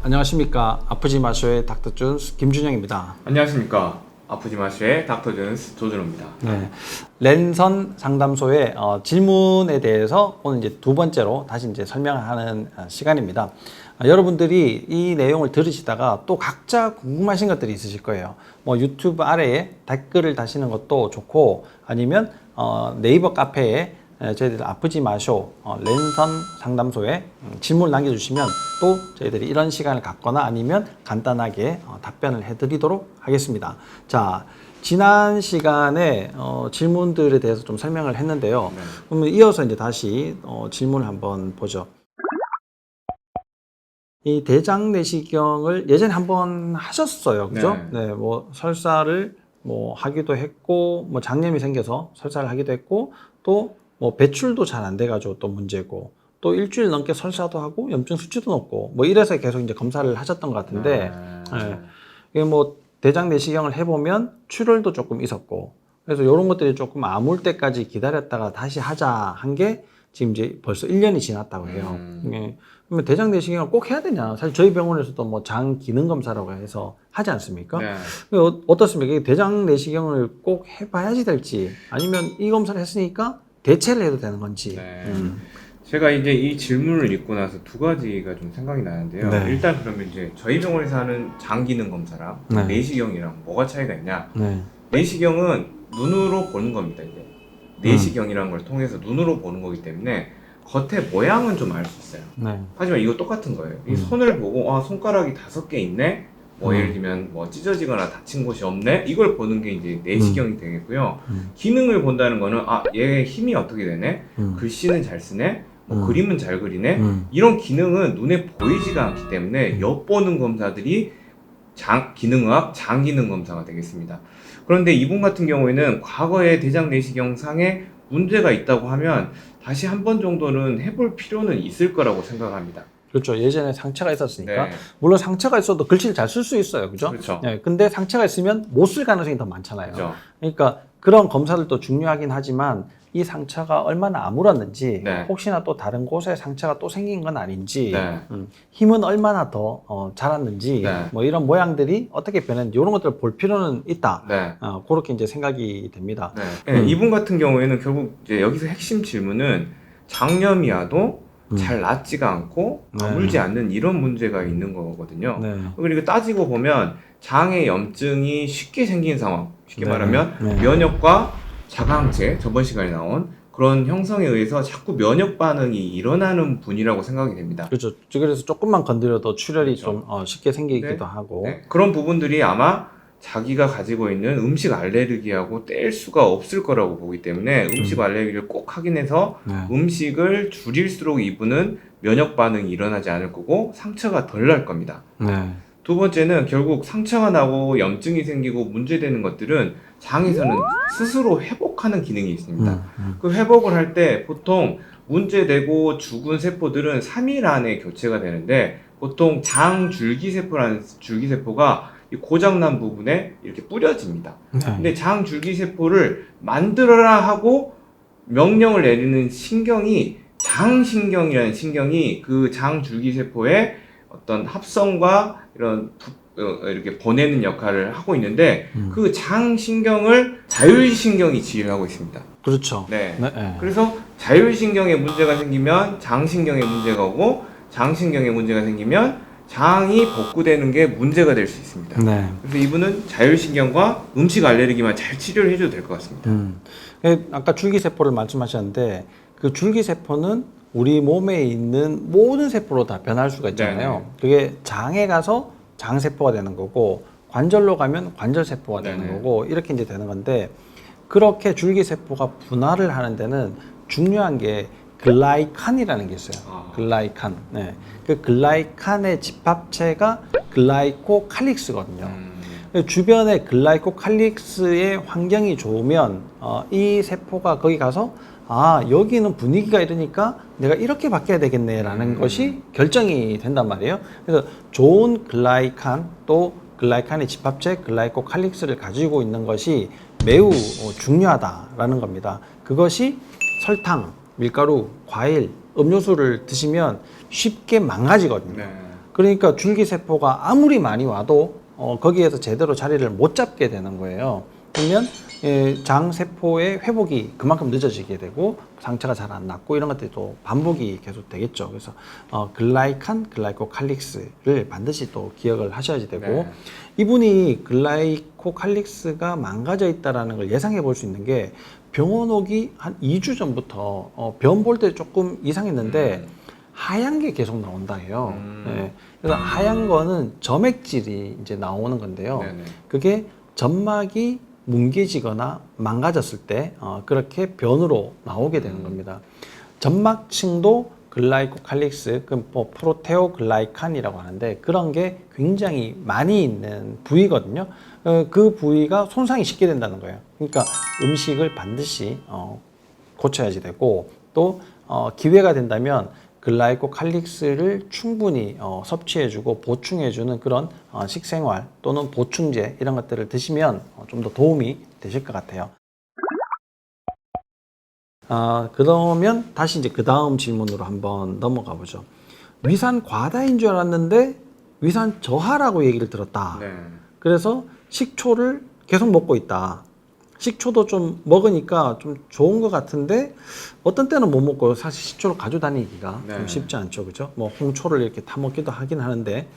안녕하십니까. 아프지 마쇼의 닥터준스 김준영입니다. 안녕하십니까. 아프지 마쇼의 닥터준스 조준호입니다. 네, 랜선 상담소의 질문에 대해서 오늘 이제 두 번째로 다시 이제 설명을 하는 시간입니다. 여러분들이 이 내용을 들으시다가 또 각자 궁금하신 것들이 있으실 거예요. 뭐 유튜브 아래에 댓글을 다시는 것도 좋고, 아니면 네이버 카페에 저희들 아프지 마쇼 랜선 상담소에 질문을 남겨주시면 또 저희들이 이런 시간을 갖거나 아니면 간단하게 답변을 해드리도록 하겠습니다. 자, 지난 시간에 질문들에 대해서 좀 설명을 했는데요. 네. 그러면 이어서 이제 다시 질문을 한번 보죠. 이 대장 내시경을 예전에 한번 하셨어요, 그죠? 네. 네, 뭐 설사를 뭐 하기도 했고, 뭐 장염이 생겨서 설사를 하기도 했고, 또 뭐 배출도 잘 안 돼가지고 또 문제고, 또 일주일 넘게 설사도 하고 염증 수치도 높고, 뭐 이래서 계속 이제 검사를 하셨던 것 같은데, 네. 이게 뭐 대장 내시경을 해보면 출혈도 조금 있었고, 그래서 이런 것들이 조금 아물 때까지 기다렸다가 다시 하자 한 게 지금 이제 벌써 1년이 지났다고 해요. 예. 그러면 대장 내시경을 꼭 해야 되냐? 사실 저희 병원에서도 뭐 장 기능 검사라고 해서 하지 않습니까? 네. 어떻습니까? 이게 대장 내시경을 꼭 해봐야지 될지, 아니면 이 검사를 했으니까 대체를 해도 되는 건지. 네. 제가 이제 이 질문을 읽고 나서 두 가지가 좀 생각이 나는데요. 네. 일단 그러면 이제 저희 병원에서 하는 장 기능 검사랑 네. 내시경이랑 뭐가 차이가 있냐? 네. 내시경은 눈으로 보는 겁니다. 이제 내시경이라는 걸 통해서 눈으로 보는 거기 때문에 겉에 모양은 좀 알 수 있어요. 네. 하지만 이거 똑같은 거예요. 이 손을 보고 손가락이 5개 있네. 뭐 예를 들면 뭐 찢어지거나 다친 곳이 없네. 이걸 보는 게 이제 내시경이 되겠고요. 기능을 본다는 거는 얘의 힘이 어떻게 되네. 글씨는 잘 쓰네. 뭐 그림은 잘 그리네. 이런 기능은 눈에 보이지가 않기 때문에 엿보는 검사들이 기능의학 장기능 검사가 되겠습니다. 그런데 이분 같은 경우에는 과거에 대장 내시경 상에 문제가 있다고 하면 다시 한 번 정도는 해볼 필요는 있을 거라고 생각합니다. 그렇죠. 예전에 상처가 있었으니까. 네. 물론 상처가 있어도 글씨를 잘 쓸 수 있어요. 그죠? 그렇죠. 네, 근데 상처가 있으면 못 쓸 가능성이 더 많잖아요. 그렇죠. 그러니까 그런 검사들도 중요하긴 하지만 이 상처가 얼마나 아물었는지, 네. 혹시나 또 다른 곳에 상처가 또 생긴 건 아닌지, 네. 힘은 얼마나 더 자랐는지, 네. 뭐 이런 모양들이 어떻게 변했는지 이런 것들을 볼 필요는 있다. 네. 그렇게 이제 생각이 됩니다. 네. 이분 같은 경우에는 결국 이제 여기서 핵심 질문은 장염이야도 잘 낫지가 않고 아물지 않는 이런 문제가 있는 거거든요. 네. 그리고 따지고 보면 장의 염증이 쉽게 생긴 상황, 쉽게 네. 말하면 네. 면역과 자가항체, 저번 시간에 나온 그런 형성에 의해서 자꾸 면역 반응이 일어나는 분이라고 생각이 됩니다. 그렇죠. 그래서 조금만 건드려도 출혈이 그렇죠. 좀 쉽게 생기기도 네. 하고. 네. 그런 부분들이 아마 자기가 가지고 있는 음식 알레르기하고 뗄 수가 없을 거라고 보기 때문에 음식 알레르기를 꼭 확인해서 네. 음식을 줄일수록 이분은 면역 반응이 일어나지 않을 거고 상처가 덜 날 겁니다. 네. 두 번째는 결국 상처가 나고 염증이 생기고 문제되는 것들은 장에서는 스스로 회복하는 기능이 있습니다. 그 회복을 할 때 보통 문제되고 죽은 세포들은 3일 안에 교체가 되는데, 보통 장 줄기세포라는 줄기세포가 이 고장난 부분에 이렇게 뿌려집니다. 네. 근데 장 줄기세포를 만들어라 하고 명령을 내리는 신경이 장신경이라는 신경이 그 장 줄기세포의 어떤 합성과 이런 이렇게 보내는 역할을 하고 있는데, 그 장신경을 자율신경이 지휘를 하고 있습니다. 그렇죠. 네. 네. 네. 그래서 자율신경에 문제가 생기면 장신경에 문제가 오고, 장신경에 문제가 생기면 장이 복구되는 게 문제가 될 수 있습니다. 네. 그래서 이분은 자율신경과 음식 알레르기만 잘 치료를 해줘도 될 것 같습니다. 아까 줄기세포를 말씀하셨는데, 그 줄기세포는 우리 몸에 있는 모든 세포로 다 변할 수가 있잖아요. 네네. 그게 장에 가서 장세포가 되는 거고, 관절로 가면 관절세포가 되는 네네. 거고, 이렇게 이제 되는 건데, 그렇게 줄기세포가 분할을 하는 데는 중요한 게 글라이칸이라는 게 있어요. 글라이칸. 네. 그 글라이칸의 집합체가 글라이코칼릭스거든요. 주변에 글라이코칼릭스의 환경이 좋으면 이 세포가 거기 가서 여기는 분위기가 이러니까 내가 이렇게 바뀌어야 되겠네라는 것이 결정이 된단 말이에요. 그래서 좋은 글라이칸, 또 글라이칸의 집합체 글라이코칼릭스를 가지고 있는 것이 매우 중요하다라는 겁니다. 그것이 설탕, 밀가루, 과일, 음료수를 드시면 쉽게 망가지거든요. 네. 그러니까 줄기세포가 아무리 많이 와도 거기에서 제대로 자리를 못 잡게 되는 거예요. 그러면 장세포의 회복이 그만큼 늦어지게 되고 상처가 잘 안 낫고 이런 것들이 또 반복이 계속 되겠죠. 그래서 글라이칸, 글라이코칼릭스를 반드시 또 기억을 하셔야지 되고 네. 이분이 글라이코칼릭스가 망가져 있다는 걸 예상해 볼 수 있는 게 병원 오기 한 2주 전부터 병 볼 때 조금 이상했는데 하얀 게 계속 나온다 해요. 네. 그래서 하얀 거는 점액질이 이제 나오는 건데요. 네네. 그게 점막이 뭉개지거나 망가졌을 때 그렇게 변으로 나오게 되는 겁니다. 점막층도 글라이코칼릭스, 뭐 프로테오글라이칸이라고 하는데 그런 게 굉장히 많이 있는 부위거든요. 그 부위가 손상이 쉽게 된다는 거예요. 그러니까 음식을 반드시 고쳐야지 되고 또 기회가 된다면 글라이코칼릭스를 충분히 섭취해주고 보충해주는 그런 식생활 또는 보충제 이런 것들을 드시면 좀 더 도움이 되실 것 같아요. 그러면 다시 이제 그 다음 질문으로 한번 넘어가 보죠. 위산 과다인 줄 알았는데 위산 저하라고 얘기를 들었다. 네. 그래서 식초를 계속 먹고 있다. 식초도 좀 먹으니까 좀 좋은 것 같은데 어떤 때는 못 먹고 사실 식초를 가지고 다니기가 네. 좀 쉽지 않죠, 그죠? 뭐 홍초를 이렇게 타 먹기도 하긴 하는데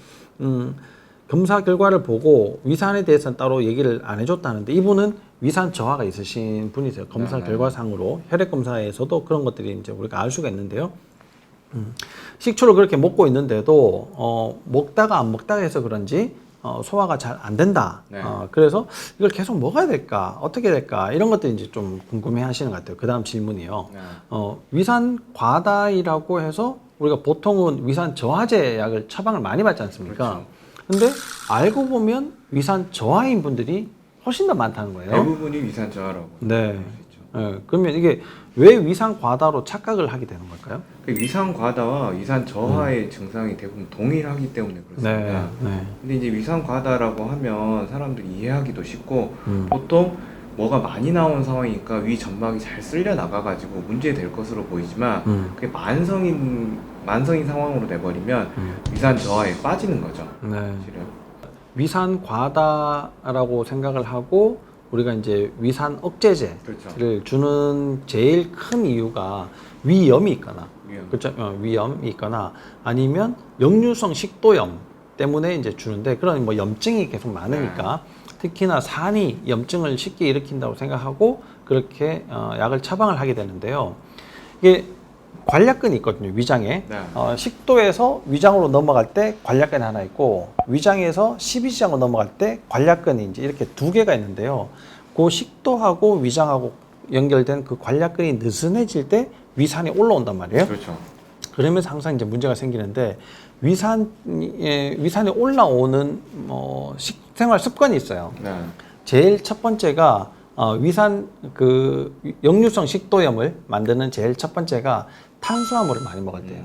검사 결과를 보고 위산에 대해서는 따로 얘기를 안 해줬다는데 이분은 위산 저하가 있으신 분이세요. 검사 네. 결과상으로 혈액 검사에서도 그런 것들이 이제 우리가 알 수가 있는데요. 식초를 그렇게 먹고 있는데도 먹다가 안 먹다가 해서 그런지 소화가 잘 안 된다. 네. 그래서 이걸 계속 먹어야 될까? 어떻게 될까? 이런 것들이 이제 좀 궁금해 하시는 것 같아요. 그 다음 질문이요. 네. 위산 과다이라고 해서 우리가 보통은 위산 저하제 약을 처방을 많이 받지 않습니까? 그렇죠. 근데 알고 보면 위산 저하인 분들이 훨씬 더 많다는 거예요. 대부분이 위산 저하라고 네. 볼 수 있죠. 그러면 이게 왜 위산 과다로 착각을 하게 되는 걸까요? 그 위산 과다와 위산 저하의 증상이 대부분 동일하기 때문에 그렇습니다. 네. 근데 이제 위산 과다라고 하면 사람들이 이해하기도 쉽고 음. 보통 뭐가 많이 나온 상황이니까 위 점막이 잘 쓸려 나가가지고 문제될 것으로 보이지만 그게 만성인 상황으로 돼버리면 위산 저하에 빠지는 거죠. 네. 실은. 위산 과다라고 생각을 하고 우리가 이제 위산 억제제를 그렇죠. 주는 제일 큰 이유가 위염이 있거나 위험. 그렇죠? 위염이 있거나 아니면 역류성 식도염 때문에 이제 주는데 그런 뭐 염증이 계속 많으니까 특히나 산이 염증을 쉽게 일으킨다고 생각하고 그렇게 약을 처방을 하게 되는데요. 이게 관략근이 있거든요, 위장에. 네. 식도에서 위장으로 넘어갈 때 관략근이 하나 있고 위장에서 십이지장으로 넘어갈 때 관략근이 이제 이렇게 두 개가 있는데요. 그 식도하고 위장하고 연결된 그 관략근이 느슨해질 때 위산이 올라온단 말이에요. 그렇죠. 그러면서 항상 이제 문제가 생기는데 위산이 올라오는 식생활 습관이 있어요. 네. 제일 첫 번째가 위산 그 역류성 식도염을 만드는 제일 첫 번째가 탄수화물을 많이 먹을 때요.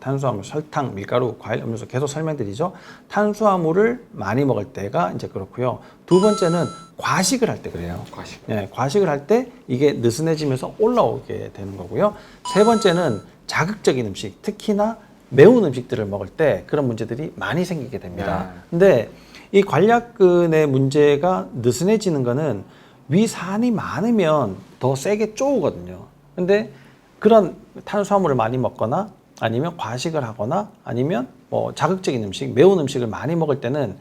탄수화물, 설탕, 밀가루, 과일, 음료수 계속 설명드리죠. 탄수화물을 많이 먹을 때가 이제 그렇고요. 두 번째는 과식을 할 때 그래요. 과식. 과식을 할 때 이게 느슨해지면서 올라오게 되는 거고요. 세 번째는 자극적인 음식, 특히나 매운 음식들을 먹을 때 그런 문제들이 많이 생기게 됩니다. 근데 이 관략근의 문제가 느슨해지는 거는 위산이 많으면 더 세게 쪼우거든요. 근데 그런 탄수화물을 많이 먹거나 아니면 과식을 하거나 아니면 뭐 자극적인 음식, 매운 음식을 많이 먹을 때는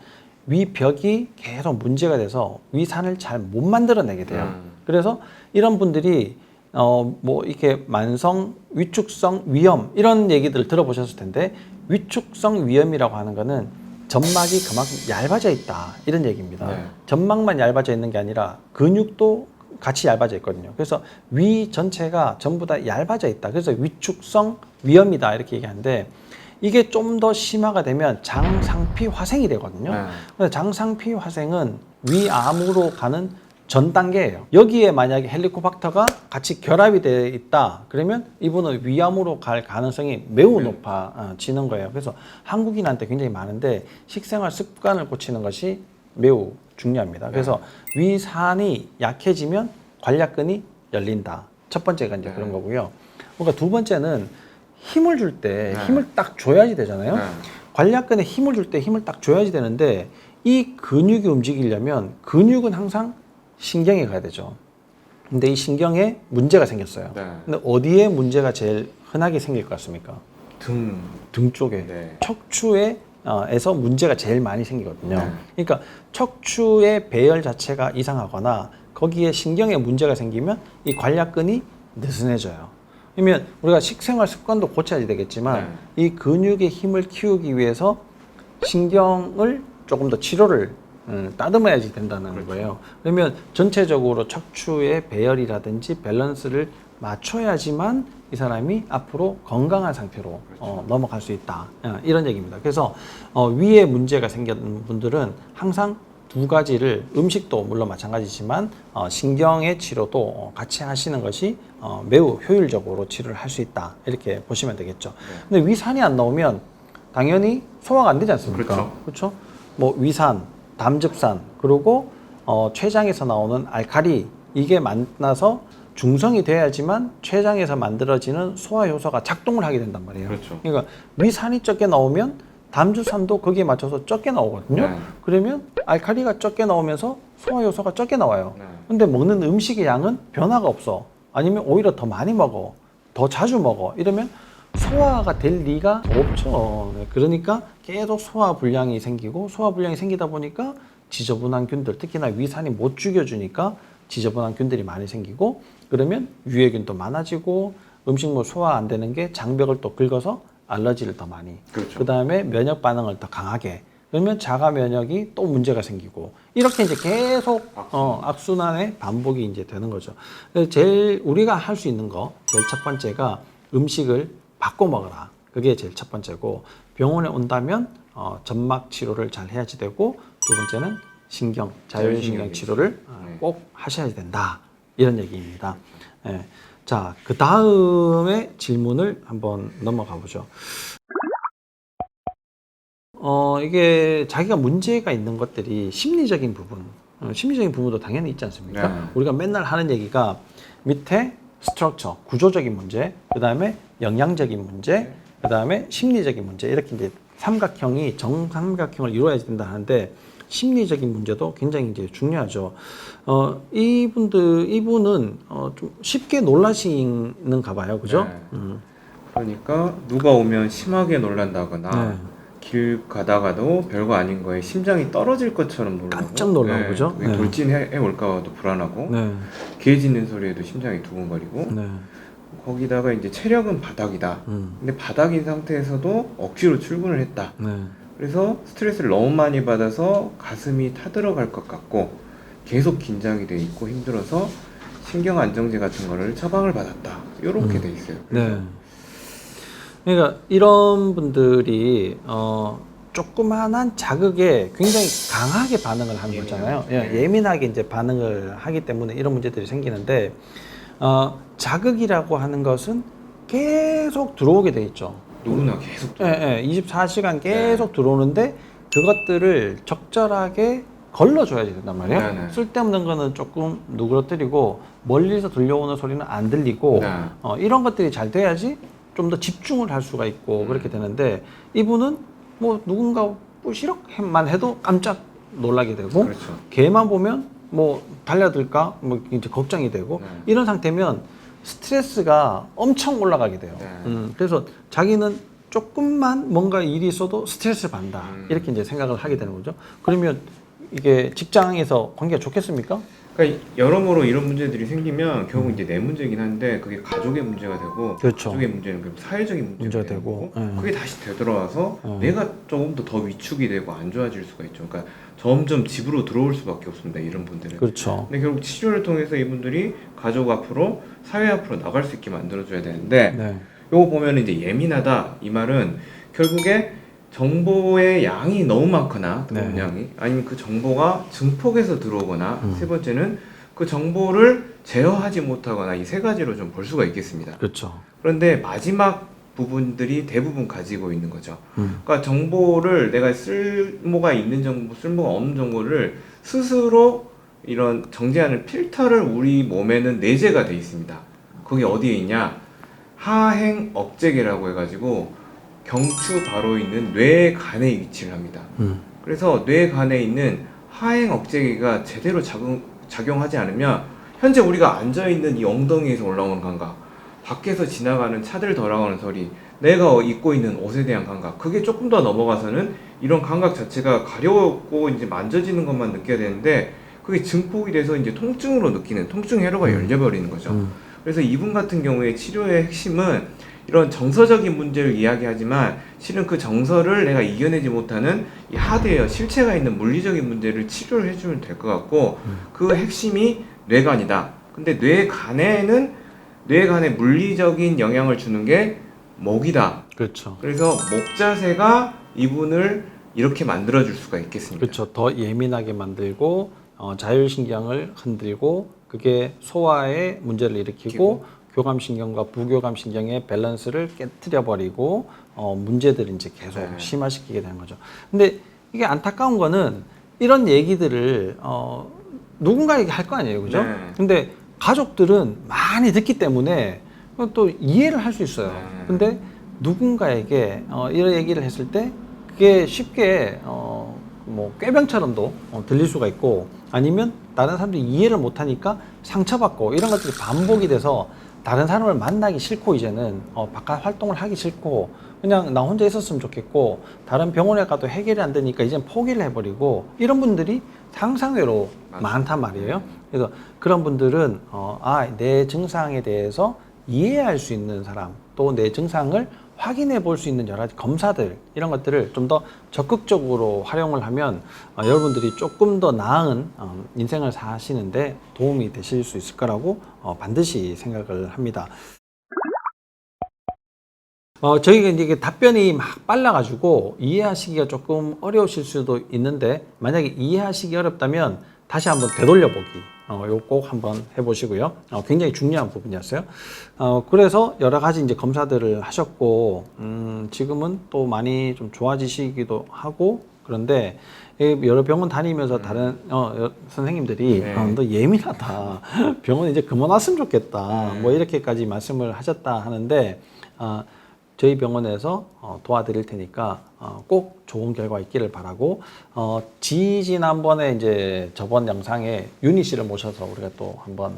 위벽이 계속 문제가 돼서 위산을 잘 못 만들어내게 돼요. 그래서 이런 분들이 뭐 이렇게 만성 위축성 위염 이런 얘기들을 들어보셨을 텐데 위축성 위염이라고 하는 거는 점막이 그만큼 얇아져 있다 이런 얘기입니다. 네. 점막만 얇아져 있는 게 아니라 근육도 같이 얇아져 있거든요. 그래서 위 전체가 전부 다 얇아져 있다. 그래서 위축성 위염이다 이렇게 얘기하는데 이게 좀 더 심화가 되면 장상피 화생이 되거든요. 그래서 장상피 화생은 위암으로 가는 전 단계예요. 여기에 만약에 헬리코박터가 같이 결합이 되어 있다 그러면 이분은 위암으로 갈 가능성이 매우 높아지는 거예요. 그래서 한국인한테 굉장히 많은데 식생활 습관을 고치는 것이 매우 중요합니다. 그래서 위산이 약해지면 관략근이 열린다. 첫 번째가 이제 그런 거고요. 그러니까 두 번째는 힘을 줄 때 힘을 딱 줘야지 되잖아요. 관략근에 힘을 줄 때 힘을 딱 줘야지 되는데 이 근육이 움직이려면 근육은 항상 신경에 가야 되죠. 근데 이 신경에 문제가 생겼어요. 네. 근데 어디에 문제가 제일 흔하게 생길 것 같습니까? 등 쪽에. 네. 척추에서 문제가 제일 많이 생기거든요. 네. 그러니까 척추의 배열 자체가 이상하거나 거기에 신경에 문제가 생기면 이 관략근이 느슨해져요. 그러면 우리가 식생활 습관도 고쳐야 되겠지만 이 근육의 힘을 키우기 위해서 신경을 조금 더 치료를 따듬어야지 된다는 그렇죠. 거예요. 그러면 전체적으로 척추의 배열이라든지 밸런스를 맞춰야지만 이 사람이 앞으로 건강한 상태로 그렇죠. 넘어갈 수 있다. 이런 얘기입니다. 그래서 위에 문제가 생긴 분들은 항상 두 가지를 음식도 물론 마찬가지지만 신경의 치료도 같이 하시는 것이 매우 효율적으로 치료를 할 수 있다. 이렇게 보시면 되겠죠. 근데 위산이 안 나오면 당연히 소화가 안 되지 않습니까? 그렇죠? 뭐 위산, 담즙산, 그리고 췌장에서 나오는 알칼리 이게 만나서 중성이 돼야지만 췌장에서 만들어지는 소화 효소가 작동을 하게 된단 말이에요. 그렇죠. 그러니까 위산이 적게 나오면 담주산도 거기에 맞춰서 적게 나오거든요. 네. 그러면 알칼리가 적게 나오면서 소화 효소가 적게 나와요. 네. 근데 먹는 음식의 양은 변화가 없어. 아니면 오히려 더 많이 먹어. 더 자주 먹어. 이러면 소화가 될 리가 없죠. 그러니까 계속 소화 불량이 생기고 소화 불량이 생기다 보니까 지저분한 균들, 특히나 위산이 못 죽여주니까 지저분한 균들이 많이 생기고 그러면 유해균도 많아지고 음식물 소화 안 되는 게 장벽을 또 긁어서 알러지를 더 많이. 그렇죠. 그 다음에 면역 반응을 더 강하게. 그러면 자가 면역이 또 문제가 생기고 이렇게 이제 계속 악순환의 반복이 이제 되는 거죠. 그래서 제일 우리가 할 수 있는 거 제일 첫 번째가 음식을 바꿔 먹어라. 그게 제일 첫 번째고 병원에 온다면 점막 치료를 잘 해야지 되고 두 번째는 신경 자율신경 치료를 꼭 하셔야 된다. 이런 얘기입니다. 네. 자, 그 다음에 질문을 한번 넘어가 보죠. 이게 자기가 문제가 있는 것들이 심리적인 부분, 심리적인 부분도 당연히 있지 않습니까? 네. 우리가 맨날 하는 얘기가 밑에 스트럭처, 구조적인 문제, 그 다음에 영양적인 문제, 그 다음에 심리적인 문제, 이렇게 이제 삼각형이 정삼각형을 이루어야 된다 하는데 심리적인 문제도 굉장히 이제 중요하죠. 이분은 좀 쉽게 놀라시는가 봐요, 그죠? 네. 그러니까 누가 오면 심하게 놀란다거나 네. 길 가다가도 별거 아닌 거에 심장이 떨어질 것처럼 놀라고 깜짝 놀라고, 그죠? 네. 돌진해 올까봐도 불안하고 네, 개 짖는 소리에도 심장이 두근거리고 네, 거기다가 이제 체력은 바닥이다. 근데 바닥인 상태에서도 억지로 출근을 했다. 네, 그래서 스트레스를 너무 많이 받아서 가슴이 타들어갈 것 같고 계속 긴장이 돼 있고 힘들어서 신경 안정제 같은 거를 처방을 받았다. 이렇게 돼 있어요. 그래서 네. 그러니까 이런 분들이 조그만한 자극에 굉장히 강하게 반응을 하는 거잖아요. 예민하게 이제 반응을 하기 때문에 이런 문제들이 생기는데 자극이라고 하는 것은 계속 들어오게 돼 있죠. 누구나 계속 24시간 계속 들어오는데 그것들을 적절하게 걸러줘야 된단 말이에요. 네네. 쓸데없는 거는 조금 누그러뜨리고 멀리서 들려오는 소리는 안 들리고 네. 이런 것들이 잘 돼야지 좀 더 집중을 할 수가 있고 그렇게 되는데 이분은 뭐 누군가 뿌시럭만 해도 깜짝 놀라게 되고 그렇죠. 걔만 보면 뭐 달려들까 뭐 이제 걱정이 되고 이런 상태면 스트레스가 엄청 올라가게 돼요. 그래서 자기는 조금만 뭔가 일이 있어도 스트레스를 받는다 이렇게 이제 생각을 하게 되는 거죠. 그러면 이게 직장에서 관계가 좋겠습니까? 그러니까 여러모로 이런 문제들이 생기면 결국 이제 내 문제긴 한데 그게 가족의 문제가 되고 그렇죠. 가족의 문제는 그럼 사회적인 문제가 되고 되고, 그게 다시 되돌아와서 내가 조금 더 위축이 되고 안 좋아질 수가 있죠. 그러니까 점점 집으로 들어올 수밖에 없습니다. 이런 분들은. 그렇죠. 근데 결국 치료를 통해서 이분들이 가족 앞으로 사회 앞으로 나갈 수 있게 만들어줘야 되는데 네. 요거 보면 이제 예민하다 이 말은 결국에 정보의 양이 너무 많거나 들어온 네. 양이 아니면 그 정보가 증폭해서 들어오거나 세 번째는 그 정보를 제어하지 못하거나 이 세 가지로 좀 볼 수가 있겠습니다. 그렇죠. 그런데 마지막 부분들이 대부분 가지고 있는 거죠. 그러니까 정보를 내가 쓸모가 있는 정보, 쓸모가 없는 정보를 스스로 이런 정제하는 필터를 우리 몸에는 내재가 돼 있습니다. 그게 어디에 있냐? 하행 억제계라고 해가지고 경추 바로 있는 뇌간에 위치를 합니다. 그래서 뇌간에 있는 하행 억제기가 제대로 작용하지 않으면 현재 우리가 앉아있는 이 엉덩이에서 올라오는 감각, 밖에서 지나가는 차들 돌아가는 소리, 내가 입고 있는 옷에 대한 감각, 그게 조금 더 넘어가서는 이런 감각 자체가 가렵고 이제 만져지는 것만 느껴야 되는데 그게 증폭이 돼서 이제 통증으로 느끼는 통증 회로가 열려버리는 거죠. 그래서 이분 같은 경우에 치료의 핵심은 이런 정서적인 문제를 이야기하지만 실은 그 정서를 내가 이겨내지 못하는 이 하드웨어, 실체가 있는 물리적인 문제를 치료를 해주면 될 것 같고 그 핵심이 뇌간이다. 근데 뇌간에 물리적인 영향을 주는 게 목이다. 그렇죠. 그래서 목 자세가 이분을 이렇게 만들어줄 수가 있겠습니다. 그렇죠. 더 예민하게 만들고 자율신경을 흔들고 그게 소화에 문제를 일으키고 교감신경과 부교감신경의 밸런스를 깨트려 버리고 문제들을 이제 계속 네. 심화시키게 되는 거죠. 근데 이게 안타까운 거는 이런 얘기들을 누군가에게 할 거 아니에요, 그죠? 네. 근데 가족들은 많이 듣기 때문에 또 이해를 할 수 있어요. 네. 근데 누군가에게 이런 얘기를 했을 때 그게 쉽게 뭐 꾀병처럼도 들릴 수가 있고 아니면 다른 사람들이 이해를 못하니까 상처받고 이런 것들이 반복이 돼서 다른 사람을 만나기 싫고 이제는 바깥 활동을 하기 싫고 그냥 나 혼자 있었으면 좋겠고 다른 병원에 가도 해결이 안 되니까 이젠 포기를 해버리고 이런 분들이 상상외로 많단 말이에요. 그래서 그런 분들은 내 증상에 대해서 이해할 수 있는 사람 또 내 증상을 확인해 볼 수 있는 여러 가지 검사들 이런 것들을 좀 더 적극적으로 활용을 하면 여러분들이 조금 더 나은 인생을 사시는데 도움이 되실 수 있을 거라고 반드시 생각을 합니다. 저희가 이제 답변이 막 빨라가지고 이해하시기가 조금 어려우실 수도 있는데 만약에 이해하시기 어렵다면 다시 한번 되돌려보기 요거 꼭 한번 해보시고요. 굉장히 중요한 부분이었어요. 그래서 여러 가지 이제 검사들을 하셨고 지금은 또 많이 좀 좋아지시기도 하고 그런데 여러 병원 다니면서 다른 선생님들이 네. 너 예민하다. 병원 이제 그만 왔으면 좋겠다. 뭐 이렇게까지 말씀을 하셨다 하는데 저희 병원에서 도와드릴 테니까 꼭 좋은 결과 있기를 바라고 지난번에 이제 저번 영상에 윤희 씨를 모셔서 우리가 또 한번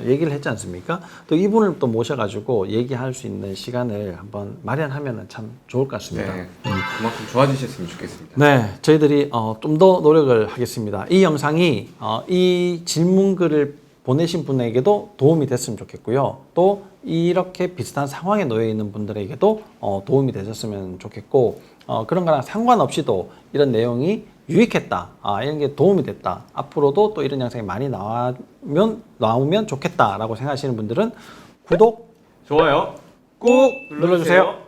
얘기를 했지 않습니까? 또 이분을 또 모셔가지고 얘기할 수 있는 시간을 한번 마련하면 참 좋을 것 같습니다. 네, 그만큼 좋아지셨으면 좋겠습니다. 네, 저희들이 좀 더 노력을 하겠습니다. 이 영상이 이 질문글을 보내신 분에게도 도움이 됐으면 좋겠고요. 또 이렇게 비슷한 상황에 놓여 있는 분들에게도 도움이 되셨으면 좋겠고 그런 거랑 상관없이도 이런 내용이 유익했다. 이런 게 도움이 됐다. 앞으로도 또 이런 영상이 많이 나오면 좋겠다라고 생각하시는 분들은 구독, 좋아요 꾹 눌러주세요.